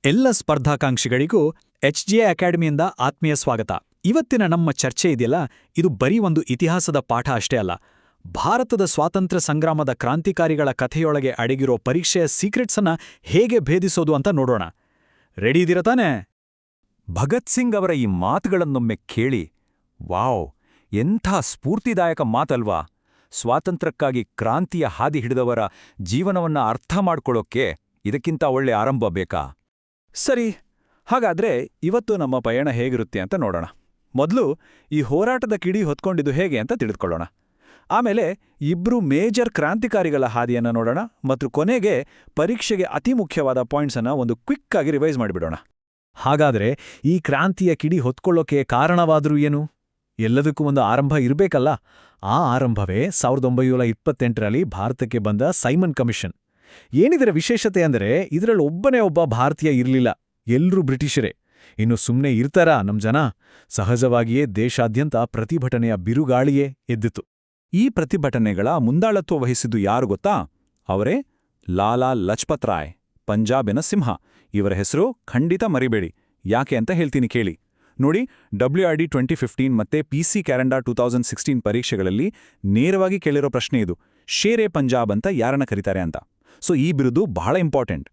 ಎಲ್ಲ ಸ್ಪರ್ಧಾಕಾಂಕ್ಷಿಗಳಿಗೂ HGI ಅಕಾಡೆಮಿಯಿಂದ ಆತ್ಮೀಯ ಸ್ವಾಗತ. ಇವತ್ತಿನ ನಮ್ಮ ಚರ್ಚೆ ಇದೆಯಲ್ಲ, ಇದು ಬರೀ ಒಂದು ಇತಿಹಾಸದ ಪಾಠ ಅಷ್ಟೇ ಅಲ್ಲ. ಭಾರತದ ಸ್ವಾತಂತ್ರ್ಯ ಸಂಗ್ರಾಮದ ಕ್ರಾಂತಿಕಾರಿಗಳ ಕಥೆಯೊಳಗೆ ಅಡಗಿರೋ ಪರೀಕ್ಷೆಯ ಸೀಕ್ರೆಟ್ಸನ್ನ ಹೇಗೆ ಭೇದಿಸೋದು ಅಂತ ನೋಡೋಣ. ರೆಡಿ ಇದೀರ ತಾನೇ? ಭಗತ್ ಸಿಂಗ್ ಅವರ ಈ ಮಾತುಗಳನ್ನೊಮ್ಮೆ ಕೇಳಿ, ವಾವ್, ಎಂಥ ಸ್ಫೂರ್ತಿದಾಯಕ ಮಾತಲ್ವಾ! ಸ್ವಾತಂತ್ರ್ಯಕ್ಕಾಗಿ ಕ್ರಾಂತಿಯ ಹಾದಿ ಹಿಡಿದವರ ಜೀವನವನ್ನ ಅರ್ಥ ಮಾಡ್ಕೊಳ್ಳೋಕ್ಕೆ ಇದಕ್ಕಿಂತ ಒಳ್ಳೆ ಆರಂಭ ಬೇಕಾ? ಸರಿ, ಹಾಗಾದ್ರೆ ಇವತ್ತು ನಮ್ಮ ಪಯಣ ಹೇಗಿರುತ್ತೆ ಅಂತ ನೋಡೋಣ. ಮೊದಲು ಈ ಹೋರಾಟದ ಕಿಡಿ ಹೊತ್ಕೊಂಡಿದ್ದು ಹೇಗೆ ಅಂತ ತಿಳಿದುಕೊಳ್ಳೋಣ. ಆಮೇಲೆ ಇಬ್ರು ಮೇಜರ್ ಕ್ರಾಂತಿಕಾರಿಗಳ ಹಾದಿಯನ್ನು ನೋಡೋಣ ಮತ್ತು ಕೊನೆಗೆ ಪರೀಕ್ಷೆಗೆ ಅತಿ ಮುಖ್ಯವಾದ ಪಾಯಿಂಟ್ಸನ್ನು ಒಂದು ಕ್ವಿಕ್ ಆಗಿ ರಿವೈಸ್ ಮಾಡಿಬಿಡೋಣ. ಹಾಗಾದ್ರೆ ಈ ಕ್ರಾಂತಿಯ ಕಿಡಿ ಹೊತ್ಕೊಳ್ಳೋಕೆ ಕಾರಣವಾದ್ರೂ ಏನು? ಎಲ್ಲದಕ್ಕೂ ಒಂದು ಆರಂಭ ಇರಬೇಕಲ್ಲ. ಆ ಆರಂಭವೇ 1928ರಲ್ಲಿ ಭಾರತಕ್ಕೆ ಬಂದ ಸೈಮನ್ ಕಮಿಷನ್. ಏನಿದರ ವಿಶೇಷತೆ ಅಂದರೆ ಇದರಲ್ಲಿ ಒಬ್ಬನೇ ಒಬ್ಬ ಭಾರತೀಯ ಇರಲಿಲ್ಲ, ಎಲ್ರೂ ಬ್ರಿಟಿಷರೇ. ಇನ್ನು ಸುಮ್ಮನೆ ಇರ್ತಾರಾ ನಮ್ ಜನ? ಸಹಜವಾಗಿಯೇ ದೇಶಾದ್ಯಂತ ಪ್ರತಿಭಟನೆಯ ಬಿರುಗಾಳಿಯೇ ಎದ್ದಿತು. ಈ ಪ್ರತಿಭಟನೆಗಳ ಮುಂದಾಳತ್ವ ವಹಿಸಿದ್ದು ಯಾರು ಗೊತ್ತಾ? ಅವರೇ ಲಾಲಾ ಲಜಪತ್ ರಾಯ್, ಪಂಜಾಬಿನ ಸಿಂಹ. ಇವರ ಹೆಸರು ಖಂಡಿತ ಮರಿಬೇಡಿ. ಯಾಕೆ ಅಂತ ಹೇಳ್ತೀನಿ ಕೇಳಿ. ನೋಡಿ, WRD 2015 ಮತ್ತೆ PC ಕ್ಯಾಲೆಂಡರ್ 2016 ಪರೀಕ್ಷೆಗಳಲ್ಲಿ ನೇರವಾಗಿ ಕೇಳಿರೋ ಪ್ರಶ್ನೆ ಇದು: ಶೇರೆ ಪಂಜಾಬ್ ಅಂತ ಯಾರನ್ನ ಕರೀತಾರೆ ಅಂತ. ಸೊ ಈ ಬಿರುದು ಬಹಳ ಇಂಪಾರ್ಟೆಂಟ್.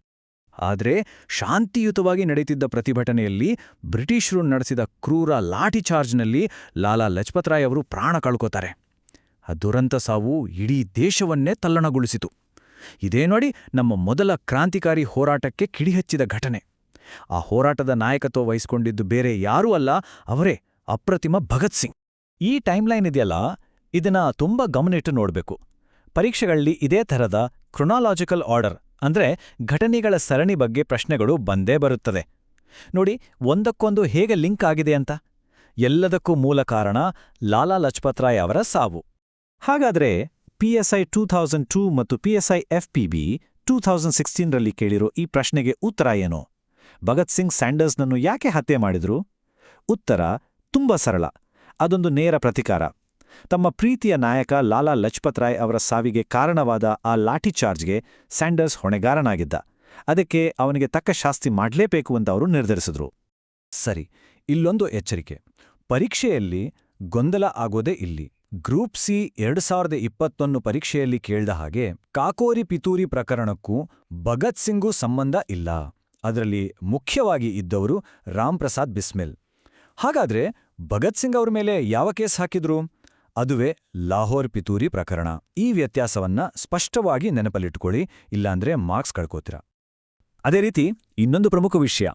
ಆದರೆ ಶಾಂತಿಯುತವಾಗಿ ನಡೆಯುತ್ತಿದ್ದ ಪ್ರತಿಭಟನೆಯಲ್ಲಿ ಬ್ರಿಟಿಷರು ನಡೆಸಿದ ಕ್ರೂರ ಲಾಠಿ ಚಾರ್ಜ್ನಲ್ಲಿ ಲಾಲಾ ಲಜಪತ್ ರಾಯ್ ಅವರು ಪ್ರಾಣ ಕಳ್ಕೋತಾರೆ. ಆ ದುರಂತ ಸಾವು ಇಡೀ ದೇಶವನ್ನೇ ತಲ್ಲಣಗೊಳಿಸಿತು. ಇದೇ ನೋಡಿ ನಮ್ಮ ಮೊದಲ ಕ್ರಾಂತಿಕಾರಿ ಹೋರಾಟಕ್ಕೆ ಕಿಡಿಹಚ್ಚಿದ ಘಟನೆ. ಆ ಹೋರಾಟದ ನಾಯಕತ್ವ ವಹಿಸಿಕೊಂಡಿದ್ದು ಬೇರೆ ಯಾರೂ ಅಲ್ಲ, ಅವರೇ ಅಪ್ರತಿಮ ಭಗತ್ ಸಿಂಗ್. ಈ ಟೈಮ್ಲೈನ್ ಇದೆಯಲ್ಲ, ಇದನ್ನ ತುಂಬಾ ಗಮನಿಟ್ಟು ನೋಡ್ಬೇಕು. ಪರೀಕ್ಷೆಗಳಲ್ಲಿ ಇದೇ ಥರದ ಕ್ರೊನಾಲಾಜಿಕಲ್ ಆರ್ಡರ್ ಅಂದ್ರೆ ಘಟನೆಗಳ ಸರಣಿ ಬಗ್ಗೆ ಪ್ರಶ್ನೆಗಳು ಬಂದೇ ಬರುತ್ತದೆ. ನೋಡಿ, ಒಂದಕ್ಕೊಂದು ಹೇಗೆ ಲಿಂಕ್ ಆಗಿದೆ ಅಂತ. ಎಲ್ಲದಕ್ಕೂ ಮೂಲ ಕಾರಣ ಲಾಲಾ ಲಜಪತ್ ರಾಯ್ ಅವರ ಸಾವು. ಹಾಗಾದ್ರೆ PSI 2002 ಮತ್ತು PSI FPB 2016ರಲ್ಲಿ ಕೇಳಿರೋ ಈ ಪ್ರಶ್ನೆಗೆ ಉತ್ತರ ಏನು? ಭಗತ್ ಸಿಂಗ್ ಸ್ಯಾಂಡರ್ಸ್ನನ್ನು ಯಾಕೆ ಹತ್ಯೆ ಮಾಡಿದ್ರು? ಉತ್ತರ ತುಂಬಾ ಸರಳ. ಅದೊಂದು ನೇರ ಪ್ರತಿಕಾರ. ತಮ್ಮ ಪ್ರೀತಿಯ ನಾಯಕ ಲಾಲಾ ಲಜಪತ್ ರಾಯ್ ಅವರ ಸಾವಿಗೆ ಕಾರಣವಾದ ಆ ಲಾಠಿ ಚಾರ್ಜ್ಗೆ ಸ್ಯಾಂಡರ್ಸ್ ಹೊಣೆಗಾರನಾಗಿದ್ದ. ಅದಕ್ಕೆ ಅವನಿಗೆ ತಕ್ಕ ಶಾಸ್ತಿ ಮಾಡಲೇಬೇಕು ಅಂತ ಅವರು ನಿರ್ಧರಿಸಿದ್ರು. ಸರಿ, ಇಲ್ಲೊಂದು ಎಚ್ಚರಿಕೆ. ಪರೀಕ್ಷೆಯಲ್ಲಿ ಗೊಂದಲ ಆಗೋದೇ ಇಲ್ಲಿ. ಗ್ರೂಪ್ C 2021 ಪರೀಕ್ಷೆಯಲ್ಲಿ ಕೇಳ್ದ ಹಾಗೆ ಕಾಕೋರಿ ಪಿತೂರಿ ಪ್ರಕರಣಕ್ಕೂ ಭಗತ್ ಸಿಂಗೂ ಸಂಬಂಧ ಇಲ್ಲ. ಅದರಲ್ಲಿ ಮುಖ್ಯವಾಗಿ ಇದ್ದವರು ರಾಮ್ ಪ್ರಸಾದ್ ಬಿಸ್ಮಿಲ್. ಹಾಗಾದ್ರೆ ಭಗತ್ ಸಿಂಗ್ ಅವ್ರ ಮೇಲೆ ಯಾವ ಕೇಸ್ ಹಾಕಿದ್ರು? ಅದುವೇ ಲಾಹೋರ್ ಪಿತೂರಿ ಪ್ರಕರಣ. ಈ ವ್ಯತ್ಯಾಸವನ್ನ ಸ್ಪಷ್ಟವಾಗಿ ನೆನಪಲ್ಲಿಟ್ಕೊಳ್ಳಿ, ಇಲ್ಲಾಂದ್ರೆ ಮಾರ್ಕ್ಸ್ ಕಳ್ಕೋತೀರ. ಅದೇ ರೀತಿ ಇನ್ನೊಂದು ಪ್ರಮುಖ ವಿಷಯ,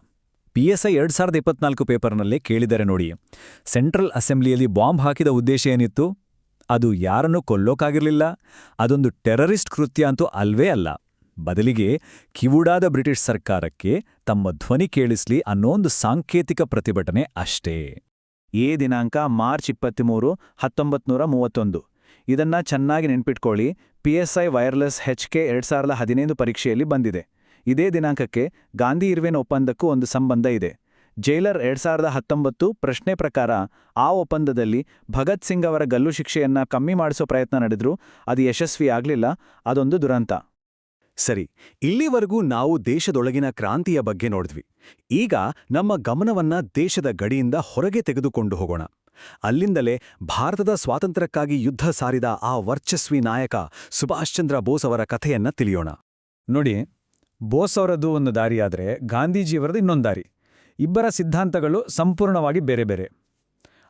PSI 2024 ಪೇಪರ್ನಲ್ಲೇ ಕೇಳಿದರೆ ನೋಡಿ. ಸೆಂಟ್ರಲ್ ಅಸೆಂಬ್ಲಿಯಲ್ಲಿ ಬಾಂಬ್ ಹಾಕಿದ ಉದ್ದೇಶ ಏನಿತ್ತು? ಅದು ಯಾರನ್ನೂ ಕೊಲ್ಲೋಕಾಗಿರ್ಲಿಲ್ಲ. ಅದೊಂದು ಟೆರರಿಸ್ಟ್ ಕೃತ್ಯ ಅಂತೂ ಅಲ್ವೇ ಅಲ್ಲ. ಬದಲಿಗೆ ಕಿವುಡಾದ ಬ್ರಿಟಿಷ್ ಸರ್ಕಾರಕ್ಕೆ ತಮ್ಮ ಧ್ವನಿ ಕೇಳಿಸ್ಲಿ ಅನ್ನೋಂದು ಸಾಂಕೇತಿಕ ಪ್ರತಿಭಟನೆ ಅಷ್ಟೇ. ದಿನಾಂಕ ಮಾರ್ಚ್ 23, 1931. ಇದನ್ನ ಚೆನ್ನಾಗಿ ನೆನ್ಪಿಟ್ಕೊಳ್ಳಿ. PSI ವೈರ್ಲೆಸ್ HK 2015 ಪರೀಕ್ಷೆಯಲ್ಲಿ ಬಂದಿದೆ. ಇದೇ ದಿನಾಂಕಕ್ಕೆ ಗಾಂಧಿ ಇರ್ವಿನ್ ಒಪ್ಪಂದಕ್ಕೂ ಒಂದು ಸಂಬಂಧ ಇದೆ. ಜೈಲರ್ 2019 ಪ್ರಶ್ನೆ ಪ್ರಕಾರ ಆ ಒಪ್ಪಂದದಲ್ಲಿ ಭಗತ್ ಸಿಂಗ್ ಅವರ ಗಲ್ಲು ಶಿಕ್ಷೆಯನ್ನ ಕಮ್ಮಿ ಮಾಡಿಸೋ ಪ್ರಯತ್ನ ನಡೆದ್ರು. ಅದು ಯಶಸ್ವಿಯಾಗ್ಲಿಲ್ಲ. ಅದೊಂದು ದುರಂತ. ಸರಿ, ಇಲ್ಲಿವರೆಗೂ ನಾವು ದೇಶದೊಳಗಿನ ಕ್ರಾಂತಿಯ ಬಗ್ಗೆ ನೋಡಿದ್ವಿ. ಈಗ ನಮ್ಮ ಗಮನವನ್ನ ದೇಶದ ಗಡಿಯಿಂದ ಹೊರಗೆ ತೆಗೆದುಕೊಂಡು ಹೋಗೋಣ. ಅಲ್ಲಿಂದಲೇ ಭಾರತದ ಸ್ವಾತಂತ್ರ್ಯಕ್ಕಾಗಿ ಯುದ್ಧ ಸಾರಿದ ಆ ವರ್ಚಸ್ವಿ ನಾಯಕ ಸುಭಾಷ್ ಚಂದ್ರ ಬೋಸ್ ಅವರ ಕಥೆಯನ್ನ ತಿಳಿಯೋಣ. ನೋಡಿ, ಬೋಸ್ ಅವರದ್ದು ಒಂದು ದಾರಿಯಾದ್ರೆ ಗಾಂಧೀಜಿಯವರದು ಇನ್ನೊಂದು ದಾರಿ. ಇಬ್ಬರ ಸಿದ್ಧಾಂತಗಳು ಸಂಪೂರ್ಣವಾಗಿ ಬೇರೆ ಬೇರೆ.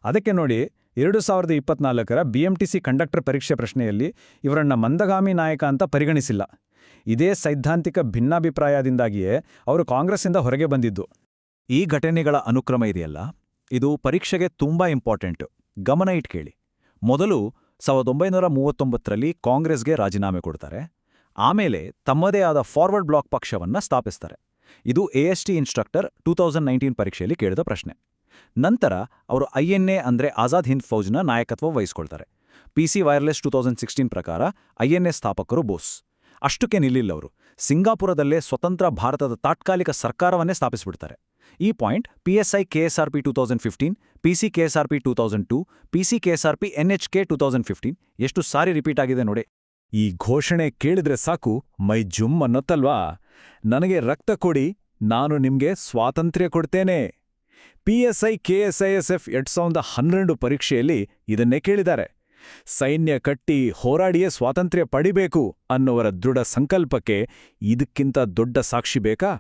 ಅದಕ್ಕೆ ನೋಡಿ, 2024ರ BMTC ಕಂಡಕ್ಟರ್ ಪರೀಕ್ಷೆ ಪ್ರಶ್ನೆಯಲ್ಲಿ ಇವರನ್ನ ಮಂದಗಾಮಿ ನಾಯಕ ಅಂತ ಪರಿಗಣಿಸಿಲ್ಲ. ಇದೇ ಸೈದ್ಧಾಂತಿಕ ಭಿನ್ನಾಭಿಪ್ರಾಯದಿಂದಾಗಿಯೇ ಅವರು ಕಾಂಗ್ರೆಸ್ಸಿಂದ ಹೊರಗೆ ಬಂದಿದ್ದು. ಈ ಘಟನೆಗಳ ಅನುಕ್ರಮ ಇದೆಯಲ್ಲ, ಇದು ಪರೀಕ್ಷೆಗೆ ತುಂಬಾ ಇಂಪಾರ್ಟೆಂಟು. ಗಮನ ಇಟ್ಕೇಳಿ. ಮೊದಲು 1939ರಲ್ಲಿ ಕಾಂಗ್ರೆಸ್ಗೆ ರಾಜೀನಾಮೆ ಕೊಡ್ತಾರೆ. ಆಮೇಲೆ ತಮ್ಮದೇ ಆದ ಫಾರ್ವರ್ಡ್ ಬ್ಲಾಕ್ ಪಕ್ಷವನ್ನ ಸ್ಥಾಪಿಸ್ತಾರೆ. ಇದು AST ಇನ್ಸ್ಟ್ರಕ್ಟರ್ 2019 ಪರೀಕ್ಷೆಯಲ್ಲಿ ಕೇಳಿದ ಪ್ರಶ್ನೆ. ನಂತರ ಅವರು INA ಅಂದ್ರೆ ಆಜಾದ್ ಹಿಂದ್ ಫೌಜ್ನ ನಾಯಕತ್ವ ವಹಿಸ್ಕೊಳ್ತಾರೆ. PC ವೈರ್ಲೆಸ್ 2016 ಪ್ರಕಾರ INA ಸ್ಥಾಪಕರು ಬೋಸ್. ಅಷ್ಟಕ್ಕೆ ನಿಲ್ಲಿಲ್ಲವರು. ಸಿಂಗಾಪುರದಲ್ಲೇ ಸ್ವತಂತ್ರ ಭಾರತದ ತಾತ್ಕಾಲಿಕ ಸರ್ಕಾರವನ್ನೇ ಸ್ಥಾಪಿಸಿಬಿಡ್ತಾರೆ. ಈ point PSI KSRP 2015, PC KSRP 2002, PC KSRP NHK 2015 ಎಷ್ಟು ಸಾರಿ ರಿಪೀಟ್ ಆಗಿದೆ ನೋಡಿ. ಈ ಘೋಷಣೆ ಕೇಳಿದ್ರೆ ಸಾಕು ಮೈ ಜುಮ್ ಅನ್ನೊತ್ತಲ್ವಾ? ನನಗೆ ರಕ್ತ ಕೊಡಿ, ನಾನು ನಿಮ್ಗೆ ಸ್ವಾತಂತ್ರ್ಯ ಕೊಡ್ತೇನೆ. PSI KSISF 2012 ಪರೀಕ್ಷೆಯಲ್ಲಿ ಇದನ್ನೇ ಕೇಳಿದ್ದಾರೆ. ಸೈನ್ಯ ಕಟ್ಟಿ ಹೋರಾಡಿಯೇ ಸ್ವಾತಂತ್ರ್ಯ ಪಡಿಬೇಕು ಅನ್ನೋವರ ದೃಢ ಸಂಕಲ್ಪಕ್ಕೆ ಇದಕ್ಕಿಂತ ದೊಡ್ಡ ಸಾಕ್ಷಿ ಬೇಕಾ?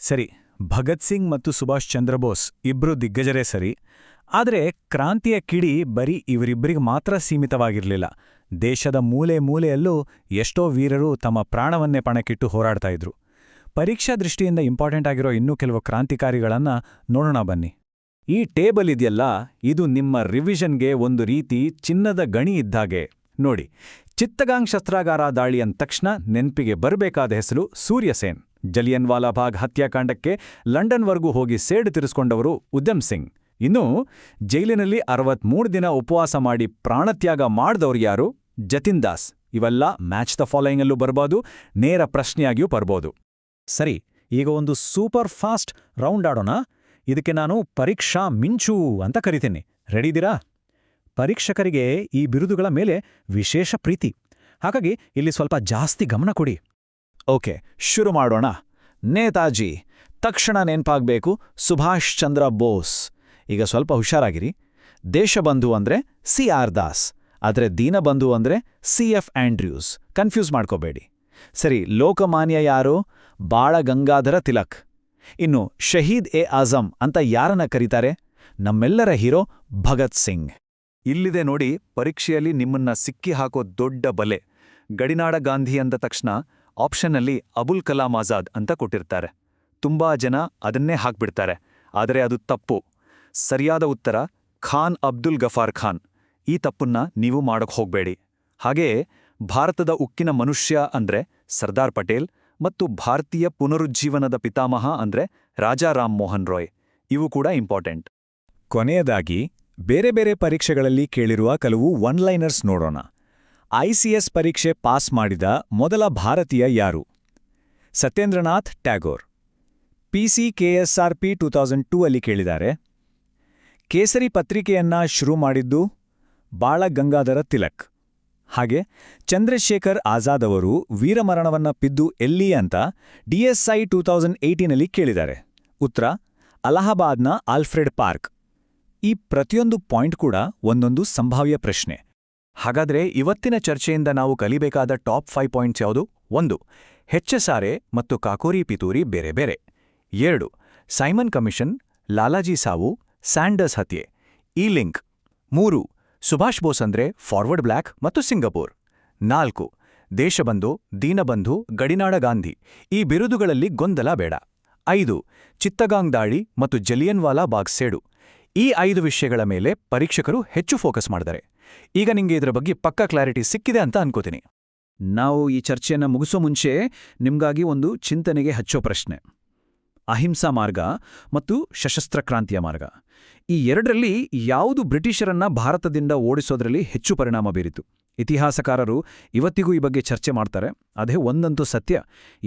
ಸರಿ, ಭಗತ್ ಸಿಂಗ್ ಮತ್ತು ಸುಭಾಷ್ ಚಂದ್ರ ಬೋಸ್ ಇಬ್ರು ದಿಗ್ಗಜರೇ ಸರಿ. ಆದರೆ ಕ್ರಾಂತಿಯ ಕಿಡಿ ಬರೀ ಇವರಿಬ್ಬರಿಗೆ ಮಾತ್ರ ಸೀಮಿತವಾಗಿರಲಿಲ್ಲ. ದೇಶದ ಮೂಲೆ ಮೂಲೆಯಲ್ಲೂ ಎಷ್ಟೋ ವೀರರು ತಮ್ಮ ಪ್ರಾಣವನ್ನೇ ಪಣಕ್ಕಿಟ್ಟು ಹೋರಾಡ್ತಾ ಇದ್ರು. ಪರೀಕ್ಷಾ ದೃಷ್ಟಿಯಿಂದ ಇಂಪಾರ್ಟೆಂಟ್ ಆಗಿರೋ ಇನ್ನೂ ಕೆಲವು ಕ್ರಾಂತಿಕಾರಿಗಳನ್ನ ನೋಡೋಣ ಬನ್ನಿ. ಈ ಟೇಬಲ್ ಇದೆಯಲ್ಲ, ಇದು ನಿಮ್ಮ ರಿವಿಷನ್ಗೆ ಒಂದು ರೀತಿ ಚಿನ್ನದ ಗಣಿ ಇದ್ದಾಗೆ. ನೋಡಿ, ಚಿತ್ತಗಾಂಗ್ ಶಸ್ತ್ರಾಗಾರ ದಾಳಿ ಅಂದ ತಕ್ಷಣ ನೆನ್ಪಿಗೆ ಬರಬೇಕಾದ ಹೆಸರು ಸೂರ್ಯಸೇನ್. ಜಲಿಯನ್ ವಾಲಾ ಬಾಗ್ ಹತ್ಯಾಕಾಂಡಕ್ಕೆ ಲಂಡನ್ವರೆಗೂ ಹೋಗಿ ಸೇಡು ತೀರಿಸ್ಕೊಂಡವರು ಉಧಮ್ ಸಿಂಗ್. ಇನ್ನು ಜೈಲಿನಲ್ಲಿ 63 ದಿನ ಉಪವಾಸ ಮಾಡಿ ಪ್ರಾಣತ್ಯಾಗ ಮಾಡಿದವ್ರು ಯಾರು? ಜತಿನ್ ದಾಸ್. ಇವೆಲ್ಲ ಮ್ಯಾಚ್ ದ ಫಾಲೋಯಿಂಗಲ್ಲೂ ಬರ್ಬೋದು, ನೇರ ಪ್ರಶ್ನೆಯಾಗಿಯೂ ಬರ್ಬೋದು. ಸರಿ, ಈಗ ಒಂದು ಸೂಪರ್ ಫಾಸ್ಟ್ ರೌಂಡ್ ಆಡೋಣ. ಇದಕ್ಕೆ ನಾನು ಪರೀಕ್ಷಾ ಮಿಂಚು ಅಂತ ಕರಿತೀನಿ. ರೆಡಿದಿರಾ? ಪರೀಕ್ಷಕರಿಗೆ ಈ ಬಿರುದುಗಳ ಮೇಲೆ ವಿಶೇಷ ಪ್ರೀತಿ, ಹಾಗಾಗಿ ಇಲ್ಲಿ ಸ್ವಲ್ಪ ಜಾಸ್ತಿ ಗಮನ ಕೊಡಿ. ಓಕೆ, ಶುರು ಮಾಡೋಣ. ನೇತಾಜಿ ತಕ್ಷಣ ನೆನ್ಪಾಗ್ಬೇಕು ಸುಭಾಷ್ ಚಂದ್ರ ಬೋಸ್. ಈಗ ಸ್ವಲ್ಪ ಹುಷಾರಾಗಿರಿ. ದೇಶಬಂಧು ಅಂದ್ರೆ CR ದಾಸ್, ಆದರೆ ದೀನಬಂಧು ಅಂದ್ರೆ CF ಆಂಡ್ರ್ಯೂಸ್. ಕನ್ಫ್ಯೂಸ್ ಮಾಡ್ಕೋಬೇಡಿ. ಸರಿ, ಲೋಕಮಾನ್ಯ ಯಾರು? ಬಾಳ ಗಂಗಾಧರ ತಿಲಕ್. ಇನ್ನು ಶಹೀದ್ ಆಜಂ ಅಂತ ಯಾರನ್ನ ಕರೀತಾರೆ? ನಮ್ಮೆಲ್ಲರ ಹೀರೋ ಭಗತ್ ಸಿಂಗ್. ಇಲ್ಲಿದೆ ನೋಡಿ, ಪರೀಕ್ಷೆಯಲ್ಲಿ ನಿಮ್ಮನ್ನ ಸಿಕ್ಕಿ ಹಾಕೋ ದೊಡ್ಡ ಬಲೆ. ಗಡಿನಾಡ ಗಾಂಧಿ ಅಂದ ತಕ್ಷಣ ಆಪ್ಷನ್ನಲ್ಲಿ ಅಬುಲ್ ಕಲಾಂ ಆಜಾದ್ ಅಂತ ಕೊಟ್ಟಿರ್ತಾರೆ. ತುಂಬಾ ಜನ ಅದನ್ನೇ ಹಾಕ್ಬಿಡ್ತಾರೆ, ಆದರೆ ಅದು ತಪ್ಪು. ಸರಿಯಾದ ಉತ್ತರ ಖಾನ್ ಅಬ್ದುಲ್ ಗಫಾರ್ ಖಾನ್. ಈ ತಪ್ಪನ್ನ ನೀವು ಮಾಡಕ್ ಹೋಗ್ಬೇಡಿ. ಹಾಗೆಯೇ ಭಾರತದ ಉಕ್ಕಿನ ಮನುಷ್ಯ ಅಂದ್ರೆ ಸರ್ದಾರ್ ಪಟೇಲ್ ಮತ್ತು ಭಾರತೀಯ ಪುನರುಜ್ಜೀವನದ ಪಿತಾಮಹ ಅಂದ್ರೆ ರಾಜಾ ರಾಮ್ ಮೋಹನ್ ರಾಯ್. ಇವು ಕೂಡ ಇಂಪಾರ್ಟೆಂಟ್. ಕೊನೆಯದಾಗಿ ಬೇರೆ ಬೇರೆ ಪರೀಕ್ಷೆಗಳಲ್ಲಿ ಕೇಳಿರುವ ಕೆಲವು ಒನ್ಲೈನರ್ಸ್ ನೋಡೋಣ. ICS ಪರೀಕ್ಷೆ ಪಾಸ್ ಮಾಡಿದ ಮೊದಲ ಭಾರತೀಯ ಯಾರು? ಸತ್ಯೇಂದ್ರನಾಥ್ ಟ್ಯಾಗೋರ್. PCKSRP 2002 ಅಲ್ಲಿ ಕೇಳಿದ್ದಾರೆ. ಕೇಸರಿ ಪತ್ರಿಕೆಯನ್ನ ಶುರು ಮಾಡಿದ್ದು ಬಾಳ ಗಂಗಾಧರ ತಿಲಕ್. ಹಾಗೆ ಚಂದ್ರಶೇಖರ್ ಆಜಾದ್ ಅವರು ವೀರಮರಣವನ್ನಪ್ಪಿದ್ದು ಎಲ್ಲಿ ಅಂತ DSI 2018ನಲ್ಲಿ ಕೇಳಿದ್ದಾರೆ. ಉತ್ತರ ಅಲಹಾಬಾದ್ನ ಆಲ್ಫ್ರೆಡ್ ಪಾರ್ಕ್. ಈ ಪ್ರತಿಯೊಂದು ಪಾಯಿಂಟ್ ಕೂಡ ಒಂದೊಂದು ಸಂಭಾವ್ಯ ಪ್ರಶ್ನೆ. ಹಾಗಾದ್ರೆ ಇವತ್ತಿನ ಚರ್ಚೆಯಿಂದ ನಾವು ಕಲಿಬೇಕಾದ ಟಾಪ್ 5 ಪಾಯಿಂಟ್ಸ್ ಯಾವುದು? 1. HSRA ಮತ್ತು ಕಾಕೋರಿ ಪಿತೂರಿ ಬೇರೆ ಬೇರೆ. 2. ಸೈಮನ್ ಕಮಿಷನ್, ಲಾಲಾಜಿ ಸಾವು, ಸ್ಯಾಂಡರ್ಸ್ ಹತ್ಯೆ. ಈ ಲಿಂಕ್. 3. ಸುಭಾಷ್ ಬೋಸ್ ಅಂದ್ರೆ ಫಾರ್ವರ್ಡ್ ಬ್ಲ್ಯಾಕ್ ಮತ್ತು ಸಿಂಗಪೂರ್. 4. ದೇಶಬಂಧು, ದೀನಬಂಧು, ಗಡಿನಾಡ ಗಾಂಧಿ. ಈ ಬಿರುದುಗಳಲ್ಲಿ ಗೊಂದಲ ಬೇಡ. 5. ಚಿತ್ತಗಾಂಗ್ ದಾಳಿ ಮತ್ತು ಜಲಿಯನ್ ವಾಲಾ ಬಾಗ್ ಸೇಡು. ಈ 5 ವಿಷಯಗಳ ಮೇಲೆ ಪರೀಕ್ಷಕರು ಹೆಚ್ಚು ಫೋಕಸ್ ಮಾಡಿದ್ದಾರೆ. ಈಗ ನಿಂಗೆ ಇದರ ಬಗ್ಗೆ ಪಕ್ಕಾ ಕ್ಲಾರಿಟಿ ಸಿಕ್ಕಿದೆ ಅಂತ ಅನ್ಕೋತೀನಿ. ನಾವು ಈ ಚರ್ಚೆಯನ್ನು ಮುಗಿಸೋ ಮುಂಚೆ ನಿಮ್ಗಾಗಿ ಒಂದು ಚಿಂತನೆಗೆ ಹಚ್ಚೋ ಪ್ರಶ್ನೆ. ಅಹಿಂಸಾ ಮಾರ್ಗ ಮತ್ತು ಸಶಸ್ತ್ರ ಕ್ರಾಂತಿಯ ಮಾರ್ಗ, ಈ ಎರಡರಲ್ಲಿ ಯಾವುದು ಬ್ರಿಟಿಷರನ್ನ ಭಾರತದಿಂದ ಓಡಿಸೋದ್ರಲ್ಲಿ ಹೆಚ್ಚು ಪರಿಣಾಮ ಬೀರಿತು? ಇತಿಹಾಸಕಾರರು ಇವತ್ತಿಗೂ ಈ ಬಗ್ಗೆ ಚರ್ಚೆ ಮಾಡ್ತಾರೆ. ಅದೇ ಒಂದಂತೂ ಸತ್ಯ,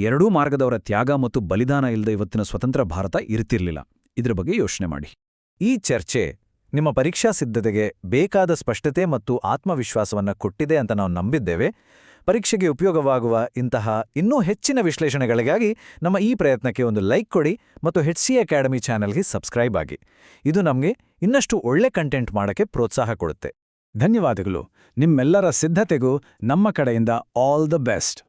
ಎರಡೂ ಮಾರ್ಗದವರ ತ್ಯಾಗ ಮತ್ತು ಬಲಿದಾನ ಇಲ್ಲದೆ ಇವತ್ತಿನ ಸ್ವತಂತ್ರ ಭಾರತ ಇರ್ತಿರ್ಲಿಲ್ಲ. ಇದ್ರ ಬಗ್ಗೆ ಯೋಚನೆ ಮಾಡಿ. ಈ ಚರ್ಚೆ ನಿಮ್ಮ ಪರೀಕ್ಷಾ ಸಿದ್ಧತೆಗೆ ಬೇಕಾದ ಸ್ಪಷ್ಟತೆ ಮತ್ತು ಆತ್ಮವಿಶ್ವಾಸವನ್ನ ಕೊಟ್ಟಿದೆ ಅಂತ ನಾವು ನಂಬಿದ್ದೇವೆ. ಪರೀಕ್ಷೆಗೆ ಉಪಯೋಗವಾಗುವ ಇಂತಹ ಇನ್ನೂ ಹೆಚ್ಚಿನ ವಿಶ್ಲೇಷಣೆಗಳಿಗಾಗಿ ನಮ್ಮ ಈ ಪ್ರಯತ್ನಕ್ಕೆ ಒಂದು ಲೈಕ್ ಕೊಡಿ ಮತ್ತು HC ಅಕಾಡೆಮಿ ಚಾನೆಲ್ಗೆ ಸಬ್ಸ್ಕ್ರೈಬ್ ಆಗಿ. ಇದು ನಮಗೆ ಇನ್ನಷ್ಟು ಒಳ್ಳೆ ಕಂಟೆಂಟ್ ಮಾಡೋಕ್ಕೆ ಪ್ರೋತ್ಸಾಹ ಕೊಡುತ್ತೆ. ಧನ್ಯವಾದಗಳು. ನಿಮ್ಮೆಲ್ಲರ ಸಿದ್ಧತೆಗೂ ನಮ್ಮ ಕಡೆಯಿಂದ ಆಲ್ ದ ಬೆಸ್ಟ್.